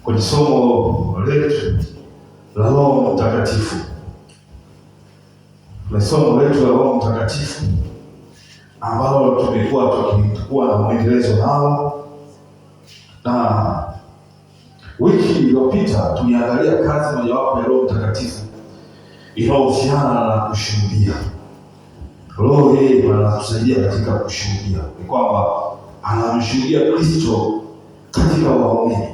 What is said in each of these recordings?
kwenye somo letu la Roho Mtakatifu. Na somo letu la Roho Mtakatifu ambalo tumekuwa na mwendelezo nao, na wiki iliyopita tuliangalia kazi mojawapo ya Roho Mtakatifu inayohusiana na kushuhudia. Roho yeye anatusaidia katika kushuhudia, ni kwamba anamshuhudia Kristo katika waumini.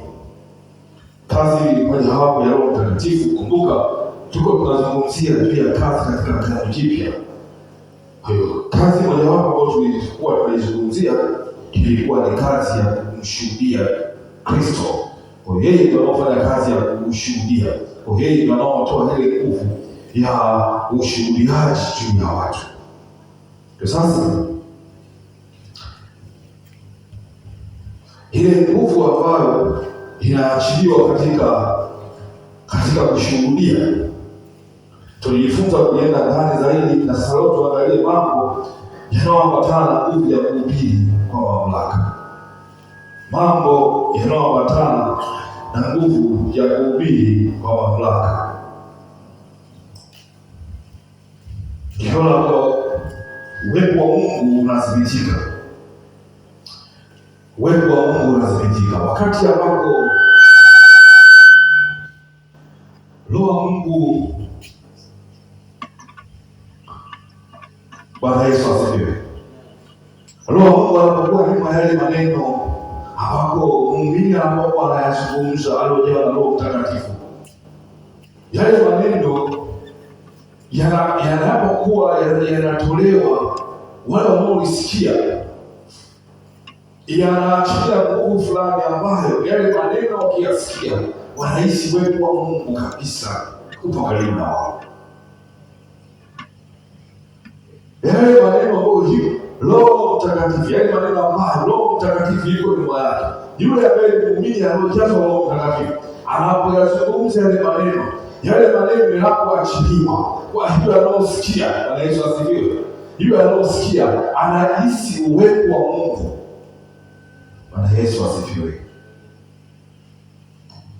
Kazi mojawapo ya Roho Mtakatifu, kumbuka tuko tunazungumzia juu ya kazi katika Agano Jipya. Kwa hiyo kazi mojawapo ambayo tulikuwa tunaizungumzia ilikuwa ni kazi ya kumshuhudia Kristo. Kwa hiyo yeye ndiye anafanya kazi ya kushuhudia. Kwa hiyo yeye ndiye anaotoa ile nguvu ya ushuhudiaji juu ya watu. Kwa sasa ile nguvu ambayo inaachiliwa katika kushuhudia, tulijifunza kuenda ndani zaidi, na sasa leo tuangalie mambo yanayoambatana na nguvu ya kuhubiri kwa mamlaka. Mambo yanayoambatana na nguvu ya kuhubiri kwa mamlaka. Tunaona kwa uwepo wa Mungu unathibitika. Uwepo wa Mungu unathibitika wakati ambapo Roho wa Mungu, Bwana Yesu asifiwe. Roho wa Mungu anapokuwa nyuma ya yale maneno ambapo muumini anapokuwa anayazungumza aliojawa na Roho Mtakatifu, yale maneno yanapokuwa yanatolewa, wale wanaolisikia yanaachilia nguvu fulani ambayo yale maneno wakiyasikia wanahisi uwepo wa Mungu kabisa upo karibu na wao. Yale maneno ambayo Roho Mtakatifu, yale maneno ambayo Roho Mtakatifu yuko nyuma yake, yule ambaye ni muumini anayejazwa Roho Mtakatifu anapoyazungumza yale maneno yanapoachiliwa, kwa hiyo anaosikia, Bwana Yesu asifiwe, yule anaosikia anahisi uwepo wa Mungu. Bwana Yesu asifiwe.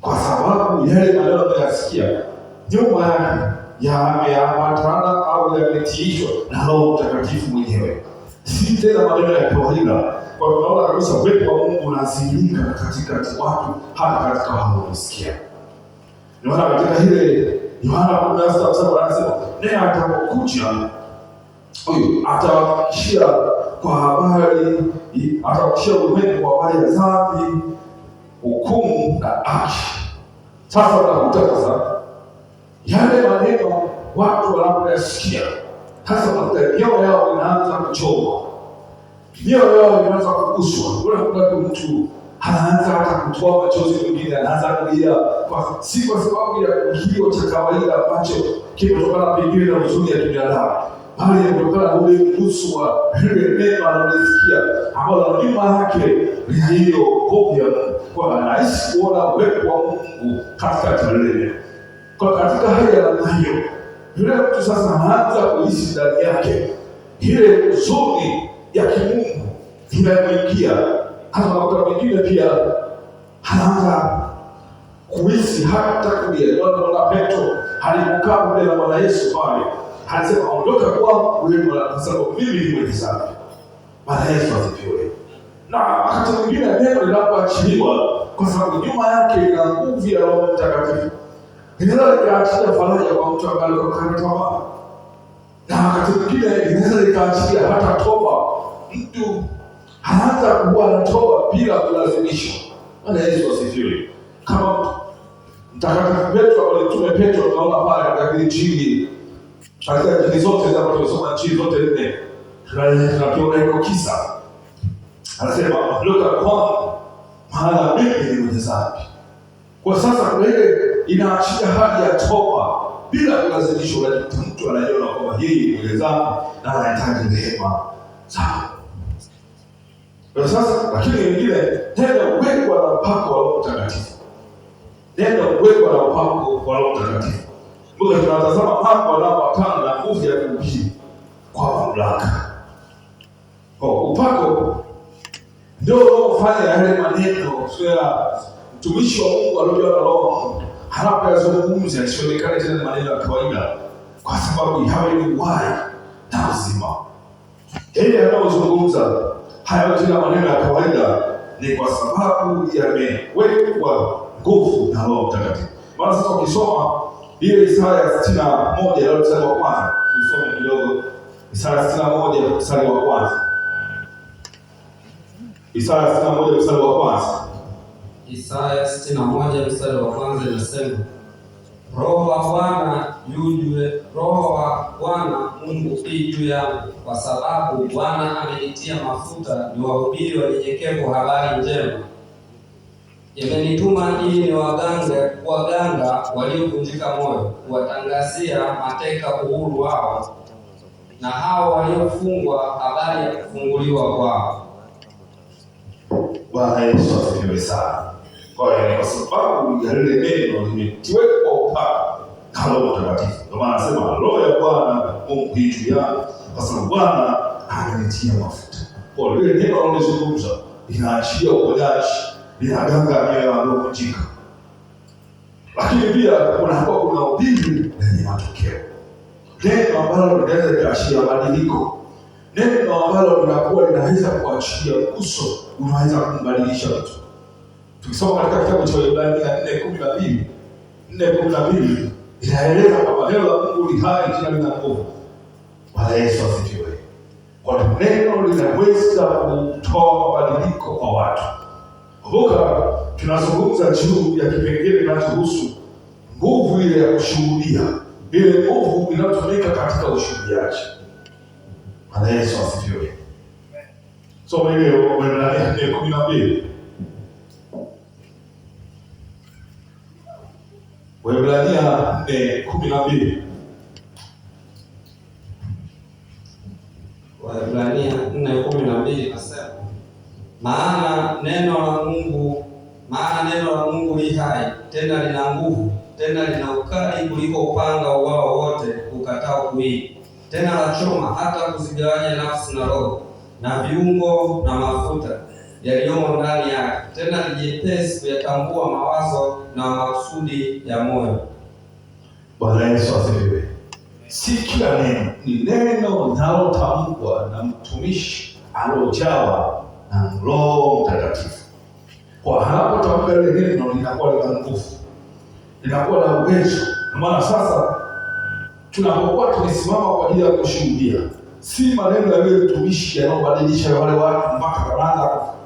Kwa sababu yale maneno anayosikia nyuma yake yameambatana au yametiishwa na Roho Mtakatifu mwenyewe, si tena maneno ya kawaida. Kwa tunaona kabisa uwepo wa Mungu unazilika katikati watu, hata katika wanaosikia. Ndio maana katika ile Yohana 16:7 anasema, naye atakapokuja huyu atawahakikishia kwa habari, atawahakikishia ulimwengu kwa habari ya dhambi, hukumu na haki. Sasa unakuta yale maneno watu wanapoyasikia, sasa unakuta mioyo yao inaanza kuchoma, mioyo yao inaanza kuguswa. Unakuta mtu anaanza hata kutoa machozi, mwingine anaanza kulia, si kwa sababu ya kilio cha kawaida ambacho kimetokana pengine na huzuni ya kibinadamu, bali inatokana na ule mguso wa ile neno analosikia ambalo nyuma yake lina hiyo hofu ya Mungu, kwa anahisi kuona uwepo wa Mungu katika lile. Kwa katika hali ya namna hiyo, yule mtu sasa anaanza kuhisi ndani yake ile huzuni ya kimungu inamwingia. Hata wakati mwingine pia anaanza kuhisi hata kulia. Ndio Petro alipokaa mbele ya Bwana Yesu pale, alisema, ondoka kwangu wewe, kwa sababu mimi ni mwenye dhambi. Bwana Yesu asifiwe. Na wakati mwingine neno linapoachiliwa, kwa sababu nyuma yake ina nguvu ya Roho Mtakatifu, inaweza likaachilia faraja kwa mtu ambaye alikuwa kama tamaa, na wakati mwingine inaweza likaachilia hata toba. Mtu anaanza kuwa anatoba bila kulazimishwa. Bwana Yesu asifiwe. Kama Mtakatifu Petro alitume Petro, tunaona pale katika Injili, katika Injili zote za tunasoma Injili zote nne, tunakiona hilo kisa. Anasema, ondoka kwangu maana mimi ni mwenye dhambi. Kwa sasa kwa ile inaachia hali ya toba bila kulazimishwa. Mtu anajiona kwamba yeye ni mwenye dhambi na anahitaji rehema sana. Kwa sasa lakini wengine tena uwekwa na upako wa Roho Mtakatifu. Tena uwekwa na upako wa Roho Mtakatifu. Mungu tunatazama mambo yanayoambatana na nguvu ya kuhubiri kwa mamlaka. Kwa upako ndio unaofanya yale maneno sio mtumishi wa Mungu aliyojawa na Roho anapoyazungumza yasionekane tena ni maneno ya kawaida, kwa sababu yawe ni uhai na uzima. Yeye anayozungumza hayo tena maneno ya kawaida, ni kwa sababu yamewekwa nguvu na Roho Mtakatifu. Maana sasa ukisoma ile Isaya 61 ile mstari wa kwanza, tusome kidogo Isaya 61 mstari wa kwanza. Isaya 61 mstari wa kwanza. Isaya 61 mstari wa kwanza inasema, Roho wa Bwana Mungu juu yangu, kwa sababu Bwana amenitia mafuta niwahubiri wanyenyekevu habari njema. Imenituma ili kuwaganga waliovunjika moyo, kuwatangazia mateka uhuru wao, na hao waliofungwa habari ya kufunguliwa kwao. Bwana Yesu asifiwe sana. Kwa hiyo kwa sababu ya lile neno limetiwekwa upako na Roho Mtakatifu, ndio maana anasema Roho ya Bwana Mungu juu yangu, kwa sababu Bwana amenitia mafuta. Kwa lile neno analozungumza linaachia uponyaji, linaganga mioyo iliyovunjika. Lakini pia kuna ubiri lenye matokeo, neno ambalo linaweza kuashiria mabadiliko, neno ambalo linakuwa linaweza kuachilia uso unaweza kumbadilisha mtu. Tukisoma katika kitabu cha Ibrania 4:12 inaeleza kwamba neno la Mungu ni hai tena lina nguvu. Bwana Yesu asifiwe. Kwa neno linaweza kutoa mabadiliko kwa watu. Kumbuka tunazungumza juu ya kipengele kinachohusu nguvu ile ya kushuhudia, ile nguvu inayotumika katika ushuhudiaji. Bwana Yesu asifiwe. Soma ile Waebrania 4:12. Waebrania 4:12. Waebrania 4:12 nasema, maana neno la Mungu li hai, tena lina nguvu, tena lina ukali kuliko upanga uwao wote ukatao kuwili, tena la choma hata kuzigawanya nafsi na roho na viungo na mafuta yaliyomo ndani yake, tena ni jepesi kuyatambua mawazo na makusudi ya moyo. Bwana Yesu asifiwe. Si kila neno ni neno linalotamkwa na mtumishi aliojawa na Roho Mtakatifu. Kwa anapotamka ile neno linakuwa lina nguvu, linakuwa na uwezo. Kwa maana sasa tunapokuwa tumesimama kwa ajili ya kushuhudia, si maneno ya yule mtumishi yanayobadilisha wale watu mpaka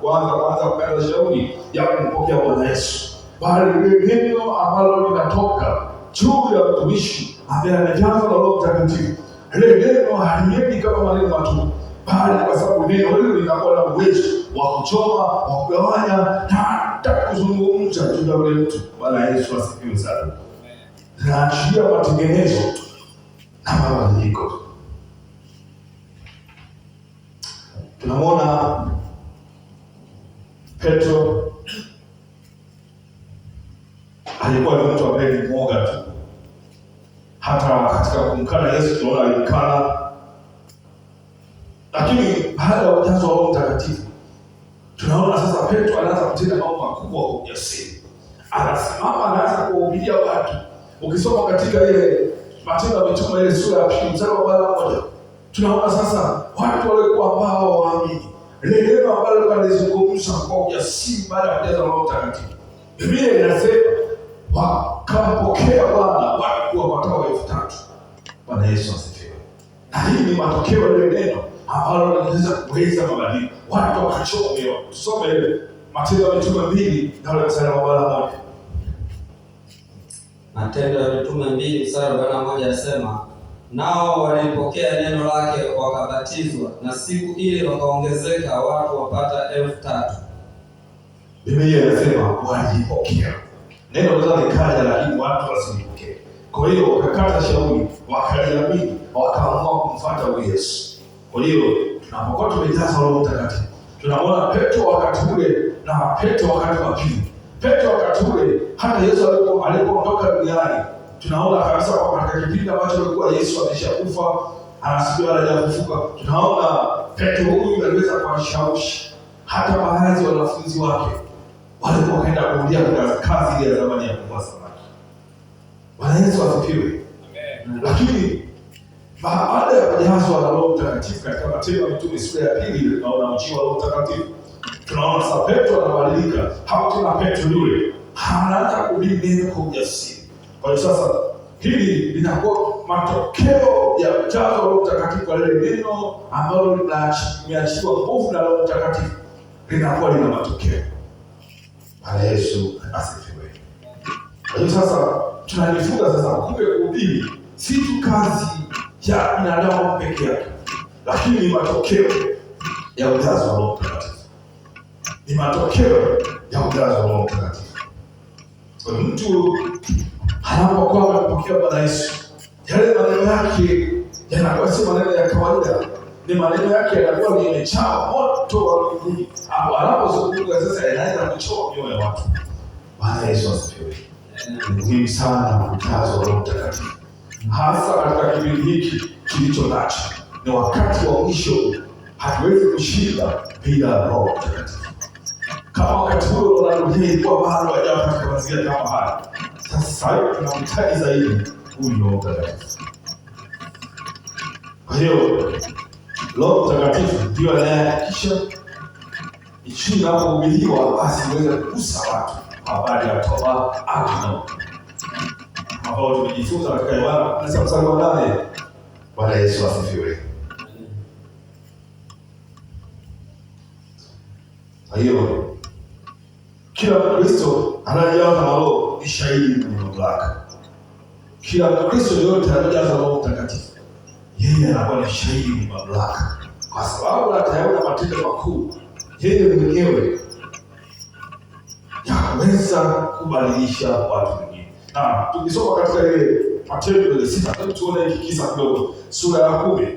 kuanza kupata shauri ya kumpokea Bwana Yesu, bali ile neno ambalo linatoka juu ya mtumishi ambaye amejazwa na Roho Mtakatifu. Ile neno haliendi kama maneno matupu, bali kwa sababu neno hilo linakuwa na uwezo wa kuchoma, wa kugawanya na hata kuzungumza juu ya yule mtu. Bwana Yesu asifiwe sana. Linaachilia matengenezo na mabadiliko. Tunamwona Petro alikuwa ni mtu ambaye ni mwoga tu. Hata katika kumkana Yesu tunaona alimkana, lakini baada ya ujazo wa Roho Mtakatifu tunaona sasa Petro anaanza kutenda mambo makubwa kwa ujasiri. Anasimama, anaanza kuwahubiria watu. Ukisoma katika ile Matendo ya Mitume ile sura ya 2 mstari wa 1, tunaona sasa watu walikuwa ambao waamini ile neno ambalo alizungumza kwa ujasiri baada ya kujaza Roho Mtakatifu. Biblia inasema wakampokea Bwana watu wapatao 3,000. Bwana Yesu asifiwe. Na hii ni matokeo ya neno ambalo linaweza kuweza mabadiliko. Watu wakachomewa. Tusome ile Matendo ya Mitume 2 na ule mstari wa 1. Matendo ya Mitume 2 mstari wa 1 yasema, nao walipokea neno lake wakabatizwa, na siku ile wakaongezeka watu wapata 3,000. Biblia inasema walipokea. Neno lazima likaja, lakini watu wasilipokee. Kwa hiyo wakakata shauri, wakaliamini, wakaamua kumfuata huyu Yesu. Kwa hiyo tunapokuwa tumejaza Roho Mtakatifu, tunamwona Petro wakati ule na Petro wakati wa pili. Petro wakati ule hata Yesu alipoondoka duniani, tunaona kabisa kwa katika kipindi ambacho alikuwa Yesu ameshakufa, anasikia hajafufuka. Tunaona Petro huyu aliweza kuwashawishi hata baadhi ya wanafunzi wake wale wakaenda kurudia kazi ile ya zamani ya kuvua samaki. Bwana Yesu asifiwe. Lakini baada ya kujazwa na Roho Mtakatifu katika Matendo ya Mitume sura ya 2 tunaona ujio wa Roho Mtakatifu. Tunaona sasa Petro anabadilika. Hapo tena Petro yule anaanza kuhubiri neno kwa ujasiri. Kwa hiyo sasa hili linakuwa matokeo ya kujazwa Roho Mtakatifu kwa lile neno ambalo limeachiwa nguvu na Roho Mtakatifu, linakuwa lina matokeo. Bwana Yesu asifiwe. Kwa hiyo sasa tunajifunza sasa kumbe kuhubiri si tu kazi ya binadamu peke yake, lakini ni matokeo ya ujazo wa Roho Mtakatifu. Ni matokeo ya ujazo wa Roho Mtakatifu. Kwa mtu anapokuwa amepokea Bwana Yesu, yale maneno yake yanakuwa si maneno ya kawaida, ni maneno yake yanakuwa yamejaa moto wa mbinguni. Anapozungumza sasa yanaweza kuchoma mioyo ya watu. Bwana Yesu asifiwe. Ni muhimu sana kujazwa Roho Mtakatifu, hasa katika kipindi hiki kilicho nacho. Ni wakati wa mwisho, hatuwezi kushinda bila Roho Mtakatifu. Kama wakati huo Ronaldo ilikuwa bado hajawa katika mazingira kama haya, sasa hivi tunamhitaji zaidi huyu Roho Mtakatifu. Kwa hiyo Roho Mtakatifu ndio anayehakikisha injili inapohubiriwa basi iweze kugusa watu. Habari ya toba akina ambao tumejifunza katika Yohana 9:8. Bwana Yesu asifiwe. Kwa hiyo kila Mkristo anayejazwa na Roho ni shahidi mwenye mamlaka. Kila Mkristo yote anayejazwa na Roho Mtakatifu, yeye anakuwa ni shahidi mwenye mamlaka, kwa sababu atayaona matendo makuu yeye mwenyewe yaweza kubadilisha watu wengine. Na tukisoma katika ile Matendo 6, tuone hiki kisa kidogo, sura ya 10.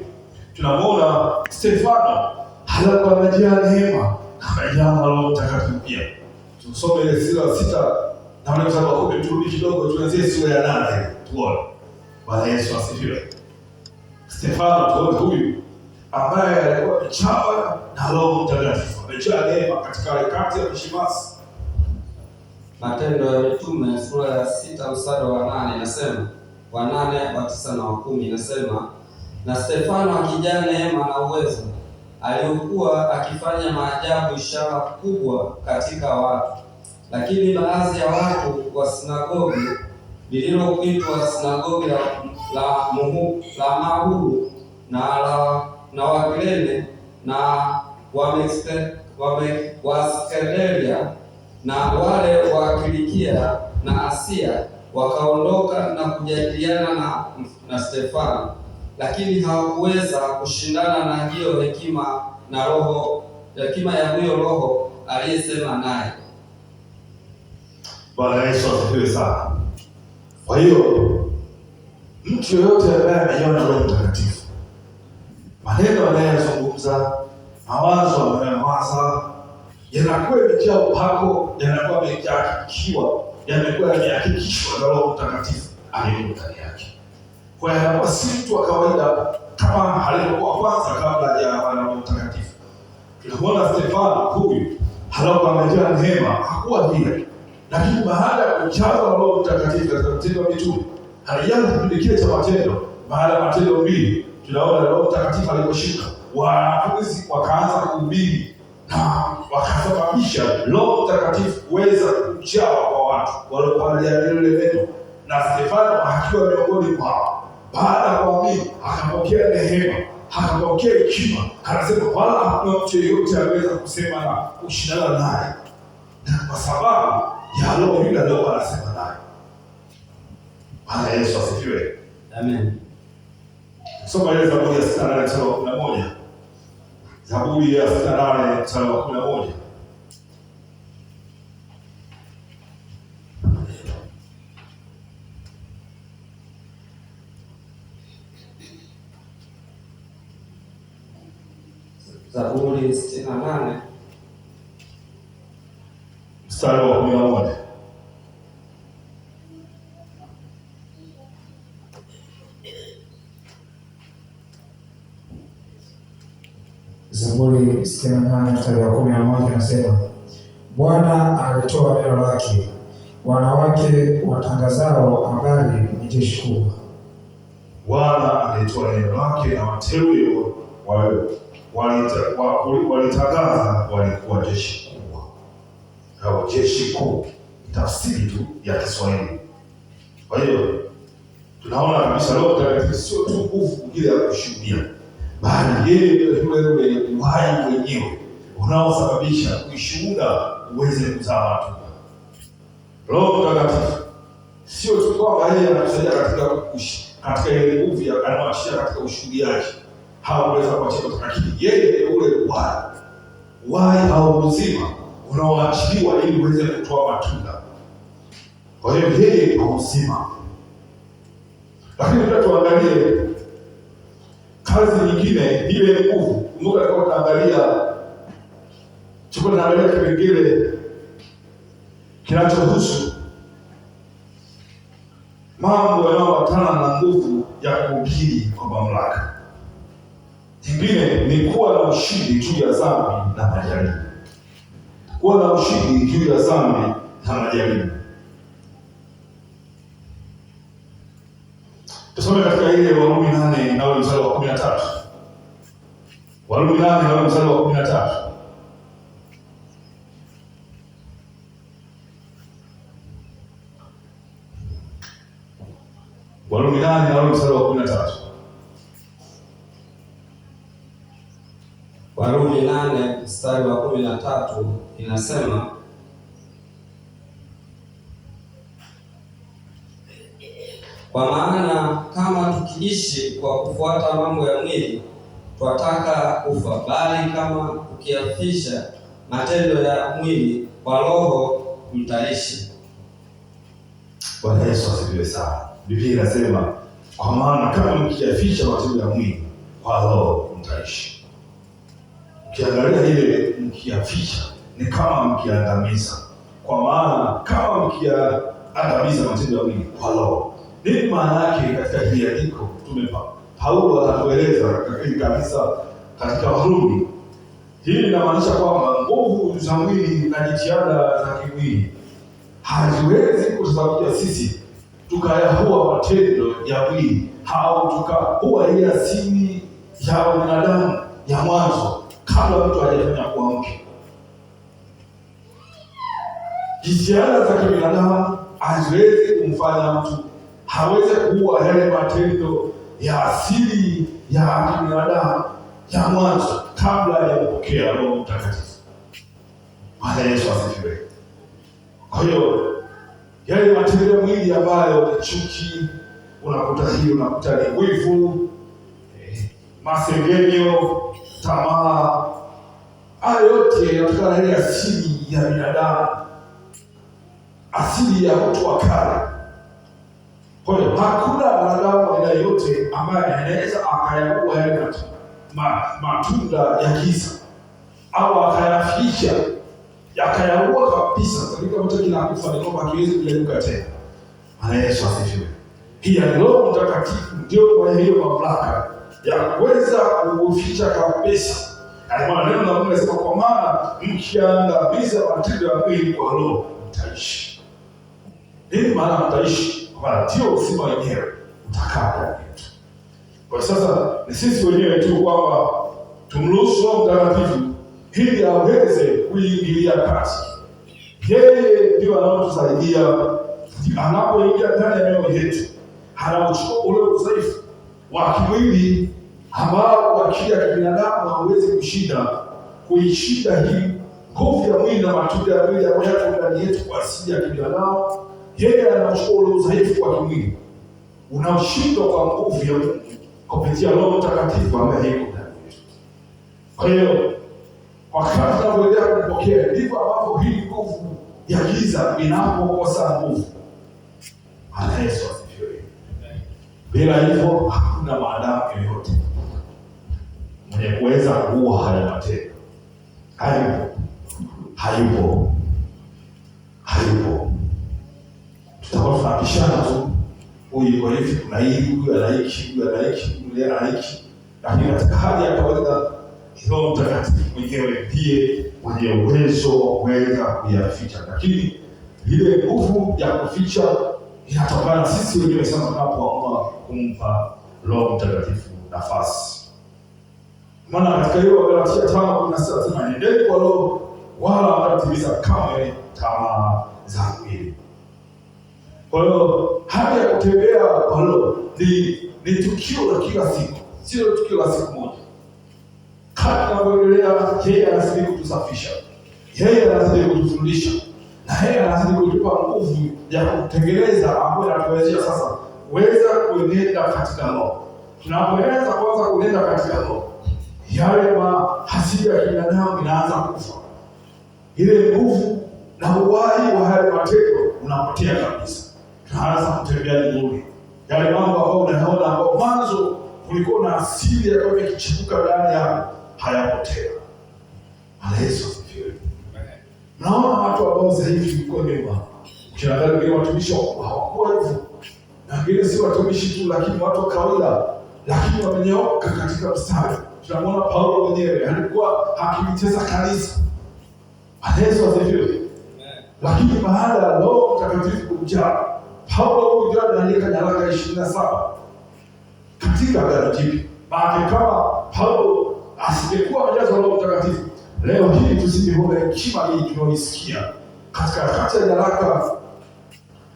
Tunamwona Stefano alikuwa amejaa neema, akajaa na Roho Mtakatifu pia. Tusome ile sura ya 6 na ule mstari wa 10, turudi kidogo tuanzie sura ya 8 tuone. Bwana Yesu asifiwe. Stefano tuone huyu ambaye alikuwa amejaa na Roho Mtakatifu, amejaa neema katika harakati ya Mishimasi. Matendo ya Mitume sura ya 6 mstari wa 8 inasema, wa 8, wa 9 na wa 10 inasema, na Stefano akijaa neema na uwezo, aliokuwa akifanya maajabu ishara kubwa katika watu. Lakini baadhi ya watu wa sinagogi lililoitwa sinagogi la Mahuru na Wakirene na Waskedelia na wale wa Kilikia na Asia wakaondoka na kujadiliana na Stefano, lakini hawakuweza kushindana na hiyo hekima ya huyo Roho aliyesema naye. Bwana Yesu asifiwe sana. Kwa hiyo mtu yoyote ambaye anajiona Roho Mtakatifu, maneno anayozungumza, mawazo anayowaza yanakuwa yamejaa upako, yanakuwa yamehakikishwa na Roho Mtakatifu aliye ndani yake. Kwa hiyo anakuwa si mtu wa kawaida kama alivyokuwa kwanza kabla hajawa na Roho Mtakatifu. Tunamwona Stefano huyu alikuwa amejaa neema, hakuwa vile. Lakini baada ya kujazwa na Roho Mtakatifu katika Matendo ya Mitume, alianza kipindi kile cha matendo. Baada ya Matendo 2 tunaona Roho Mtakatifu aliposhika, wanafunzi wakaanza kuhubiri na wakasababisha Roho Mtakatifu kuweza kujaa kwa watu waliokuwa wanajadili ile neno, na Stefano akiwa miongoni mwao. Baada ya kuamini akapokea neema, akapokea hekima. Anasema wala hakuna mtu yeyote anaweza kusema na kushindana naye, kwa sababu ya Roho yule alikuwa anasema naye. Bwana Yesu asifiwe. Amen. Soma ile Zaburi ya 68 mstari wa 11. Zaburi ya 68 mstari wa 11. Zaburi 68 mstari wa 11. Zaburi 68 mstari wa 11 nasema, Bwana alitoa neno lake, wanawake watangazao habari ni jeshi kubwa. Bwana alitoa neno lake na wateule walitangaza, walikuwa jeshi kubwa. Au jeshi kuu, tafsiri tu ya Kiswahili. Kwa hiyo tunaona kabisa Roho Mtakatifu sio tu nguvu ile ya kushuhudia, bali yeye ndio yule uhai mwenyewe unaosababisha ushuhuda uweze kuzaa matunda. Roho Mtakatifu sio tu kwamba yeye anatusaidia katika ile nguvu ya anayoachia katika ushuhudiaji, hauweza kuachia, lakini yeye ndio ule uhai au uzima unaoachiliwa ili uweze kutoa matunda. Kwa hiyo yeye ni uzima. Lakini pia tuangalie kazi nyingine ile nguvu. Kumbuka tunaangalia kipengele kinachohusu mambo yanayoambatana na nguvu ya kuhubiri kwa mamlaka. Kingine ni kuwa na ushindi juu ya dhambi na majaribu. Kuwa na ushindi juu ya dhambi na majaribu. Tusome katika ile Warumi 8 na mstari wa 13. Warumi 8 na mstari wa 13. Warumi 8 na mstari wa 13. Warumi 8 mstari wa 13 inasema, kwa maana kama tukiishi kwa kufuata mambo ya mwili, twataka kufa, bali kama tukiafisha matendo ya mwili, kwa Roho mtaishi. Bwana Yesu asifiwe sana. Biblia inasema, kwa maana kama mkiafisha matendo ya mwili, kwa Roho mtaishi. Ukiangalia ile mkiafisha ni kama mkiangamiza. Kwa maana kama mkiangamiza matendo ya mwili kwa Roho. Nini maana yake katika hili andiko? Paulo anatueleza katika kanisa katika Warumi. Hili linamaanisha kwamba nguvu za mwili na jitihada za kimwili haziwezi kusababisha sisi tukayahua matendo ya mwili au tukahua ile asili ya binadamu ya mwanzo kabla mtu hajafanya kuwa mke. Jitihada za kibinadamu haziwezi kumfanya mtu hawezi kuua yale matendo ya asili ya binadamu ya mwanzo kabla ya kupokea Roho Mtakatifu. Bwana Yesu asifiwe. Kwa hiyo yale matendo ya mwili ambayo ni chuki, unakuta ni wivu, masengenyo, tamaa, hayo yote yanatokana na ile asili ya binadamu, asili ya mtu wa kale. Kwa hiyo hakuna mwanadamu aina yote ambaye anaweza akayaua yale matunda ya giza au akayaficha yakayaua kabisa, katika mtu kinakufa ni kwamba hakiwezi kujaiuka tena. Bwana Yesu asifiwe. Pia Roho Mtakatifu ndio mwenye hiyo mamlaka ya kuweza kuficha kabisa. Alikuwa neno la Mungu linasema, kwa maana mkiangamiza matendo ya mwili kwa Roho mtaishi. Nini maana mtaishi? Kwa ndio uzima wenyewe utakaa ndani yetu. Kwa sasa ni sisi wenyewe tu kwamba tumruhusu Roho Mtakatifu ili aweze kuingilia kati. Yeye ndio anaotusaidia anapoingia ndani ya mioyo yetu, anauchukua ule udhaifu wa kimwili ambao akili ya kibinadamu hauwezi kuishinda hii nguvu ya mwili na matunda ya mwili ambayo yako ndani yetu kwa asili ya kibinadamu. Yeye anachukua ule udhaifu wa kimwili unaoshindwa kwa nguvu ya Mungu kupitia Roho Mtakatifu ambaye yuko ndani yetu. Kwa hiyo wakati tunapoendelea kumpokea, ndivyo ambavyo hii nguvu ya giza inapokosa nguvu. Bwana Yesu asifiwe. Bila hivyo hakuna maadamu yoyote mwenye kuweza kuua haya matendo. Hayupo. Tutakuwa tunapishana tu, huyu yuko hivi, kuna hii, huyu anaiki, lakini katika hali ya kawaida Roho Mtakatifu mwenyewe ndiye mwenye uwezo wa kuweza kuyaficha, lakini ile nguvu ya kuficha inatokana sisi wenyewe sasa tunapoamua kumpa Roho Mtakatifu nafasi. Maana katika hiyo Galatia 5:16 tunasema nendeni kwa Roho wala mtatimiza kamwe tamaa za mwili. Kwa hiyo hali ya kutembea kwa Roho ni tukio la kila siku, sio tukio la siku moja. Kadri tunavyoendelea, yeye anazidi kutusafisha, yeye anazidi kutufundisha, na yeye anazidi kutupa nguvu ya kutengeneza ambayo inatuwezesha sasa kuweza kuenenda katika Roho. Tunapoweza kwanza kuenenda katika Roho, yale mahasidi ya binadamu inaanza kufa, ile nguvu na uhai wa yale matendo unapotea kabisa. Tunaanza kutembea vizuri, yale mambo ambayo unaona ambayo mwanzo kulikuwa na asili ya kama ikichipuka ndani yako hayapotea. Yesu asifiwe. Naona watu ambao sasa hivi kulikuwa nyuma, ukiangalia wale watumishi hawakuwa hivyo, na wengine si watumishi tu, lakini watu wa kawaida, lakini wamenyooka katika mstari. Tunamwona Paulo mwenyewe alikuwa akilitesa kanisa. Yesu asifiwe. Lakini baada ya Roho Mtakatifu kujaa, Paulo huyu anaandika nyaraka 27 katika Agano Jipya. Maana kama Paulo asingekuwa amejazwa Roho Mtakatifu, leo hii tusingeona hekima hii tunayoisikia katika kati ya nyaraka.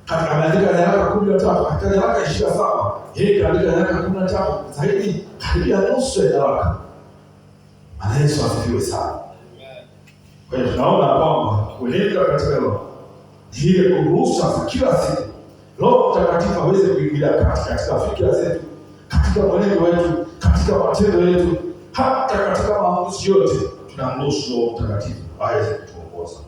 Katika ameandika nyaraka 13, katika nyaraka 27 yeye kaandika nyaraka 13, zaidi karibia nusu ya nyaraka. Yesu asifiwe sana. Kwa hiyo tunaona kwamba kuenenda katika Roho ni ile kuruhusu sasa kila siku Roho Mtakatifu aweze kuingilia katika fikra zetu, katika mwenendo wetu, katika matendo yetu, hata katika maamuzi yote. Tunamruhusu Roho Mtakatifu aweze kutuongoza.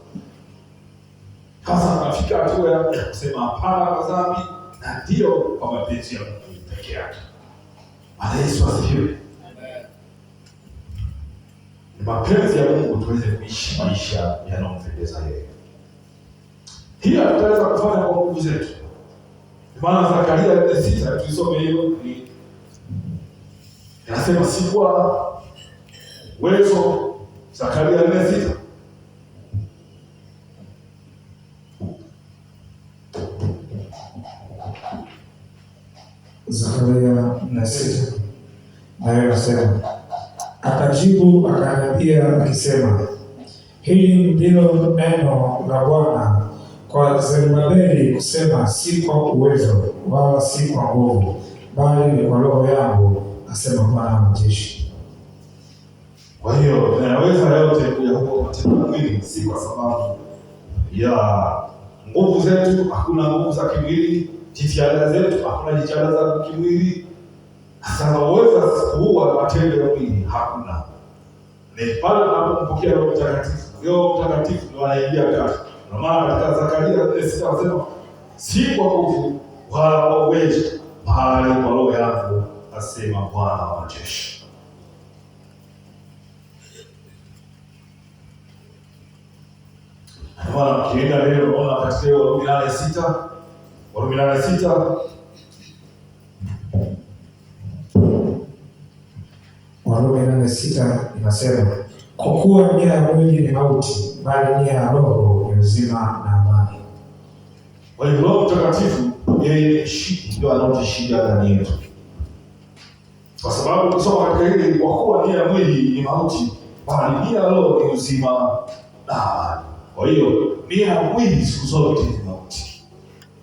Sasa tunafika hatua ya kusema hapana kwa dhambi na ndio kwa mapenzi ya Mungu peke yake. Yesu asifiwe. Ni mapenzi ya Mungu tuweze kuishi maisha yanayompendeza yeye. Hii tutaweza kufanya kwa nguvu zetu. Maana Zakaria 4:6 tulisome hiyo, inasema si kwa uwezo. Zakaria 4:6 Zakaria 4:6 nayo inasema, akajibu akaniambia akisema, hili ndilo neno la Bwana kwa Zerubabeli kusema, si kwa uwezo wala si kwa nguvu, bali ni kwa Roho yangu, asema Bwana wa majeshi. Kwa hiyo tunaweza yote kuya huko katika mwili, si kwa sababu ya nguvu zetu. Hakuna nguvu za kimwili, jitihada zetu, hakuna jitihada za kimwili. Sasa uweza kuua matendo ya mwili hakuna. Ni pale tunapompokea Roho Mtakatifu. Roho Mtakatifu ndio anaingia kati. Kwa maana katika Zakaria 4:6 anasema si kwa nguvu wala kwa uwezo, bali kwa Roho yangu, asema Bwana wa majeshi. Bwana kienda leo unaona katika Warumi 8:6, Warumi 8:6, Warumi 8:6 inasema, kwa kuwa nia ya mwili ni mauti, bali nia ya Roho ni uzima na amani. Kwa hiyo Roho Mtakatifu yeye ndio anaotushinda ndani yetu. Kwa sababu kusoma katika hili, kwa kuwa nia ya mwili ni mauti, bali nia ya Roho ni uzima na amani. Kwa hiyo nia ya mwili siku zote ni mauti,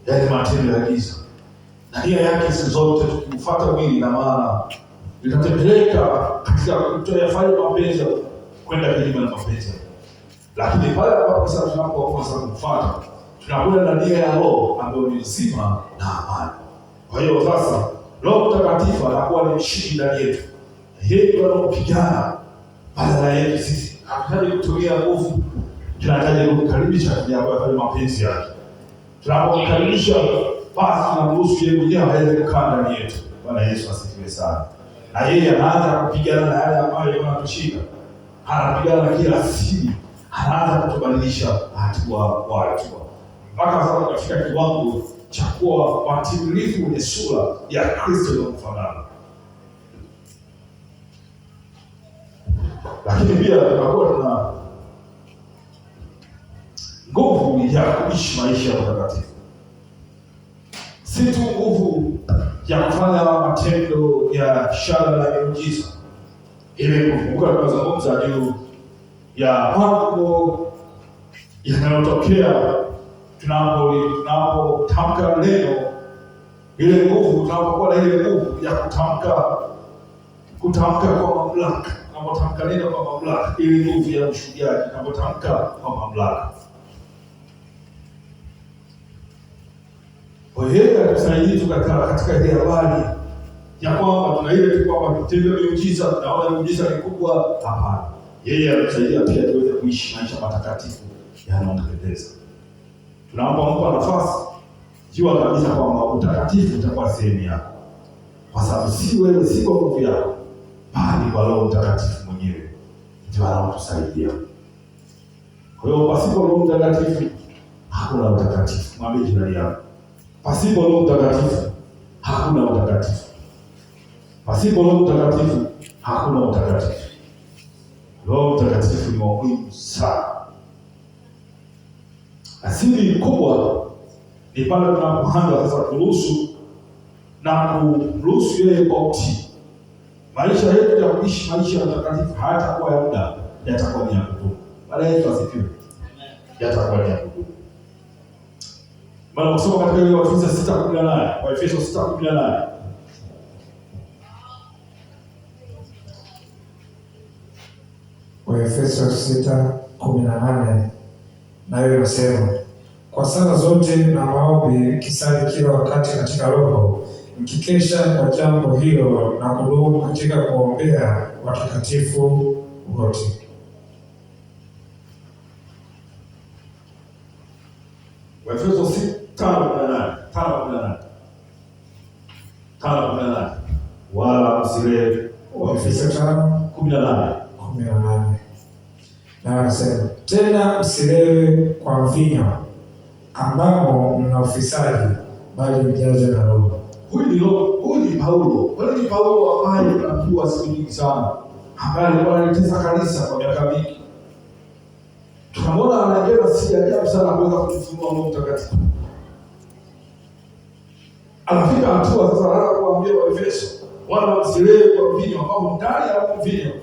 yaani matendo ya giza, na nia yake siku zote tukifuata mwili, na maana itatupeleka katika kutofanya mapenzi kwenda kinyume na mapenzi. Lakini pale ambapo sasa tunapokosa kufuata, tunakwenda na nia ya Roho ambayo ni uzima na amani. Kwa hiyo sasa Roho Mtakatifu anakuwa ni mshindi ndani yetu. Yeye ndiye anapigana badala yetu sisi. Hatutaki kutumia nguvu, tunahitaji kumkaribisha kwa mapenzi yake. Tunapomkaribisha, basi tunamruhusu yeye mwenyewe aweze kukaa ndani yetu. Bwana Yesu asifiwe sana. Na yeye anaanza kupigana na yale ambayo yanatushinda. Anapigana na kila asili, anaanza kutubadilisha hatua kwa hatua, mpaka sasa katika kiwango cha kuwa watimilifu wenye sura ya Kristo inayomfanana. Lakini pia tunakuwa nguvu ya kuishi maisha ya utakatifu, si tu nguvu ya kufanya matendo ya ishara na miujiza. Ili kufunguka, tunazungumza juu ya mambo yanayotokea tunapotamka neno, ile nguvu, tunapokuwa na ile nguvu ya kutamka kwa mamlaka, tunapotamka neno kwa mamlaka, ile nguvu ya ushuhudiaji, tunapotamka kwa mamlaka. Kwa hiyo atusaidie katika ile habari ya kwamba tuna ile tu kwamba tutende miujiza, tunaona miujiza ni kubwa. Hapana, yeye anatusaidia pia tuweze kuishi maisha matakatifu yanayompendeza. Tunapompa nafasi, jua kabisa kwamba utakatifu utakuwa sehemu yako, kwa sababu si wewe, si kwa nguvu yako, bali kwa Roho Mtakatifu mwenyewe ndio anatusaidia. Kwa hiyo pasipo Roho Mtakatifu hakuna utakatifu. Mwambie jirani yako, pasipo Roho Mtakatifu hakuna utakatifu. Pasipo Roho Mtakatifu hakuna utakatifu. Roho Mtakatifu ni muhimu sana. Asili kubwa ni pale tunapoanza sasa kuruhusu yeye kwa utii. Maisha yetu ya kuishi maisha ya utakatifu hayatakuwa ya muda, yatakuwa ni ya kudumu. Baada yetu asifiwe, yatakuwa ni ya kudumu. Maana kusoma katika ile Waefeso 6:18, Waefeso 6:18. Waefeso 6:18 nayo inasema, kwa sala zote na maombi kisali kila wakati katika Roho, mkikesha kwa jambo hilo na kudumu katika kuombea watakatifu wote. Waefeso 5:18 wala msilewe. Waefeso 5:18 na anasema, tena msilewe kwa mvinyo ambamo mna ufisadi, bali mjazwe na Roho. Huyu ni Paulo. Huyu ni Paulo ambaye tunajua siku nyingi sana, ambaye alikuwa analitesa kanisa kwa miaka mingi. Tunamwona anajenga si ajabu sana kuweza kutufunua Roho Mtakatifu. Anafika hatua sasa anaanza kuambia Waefeso, wala msilewe kwa mvinyo ambao ndani ya mvinyo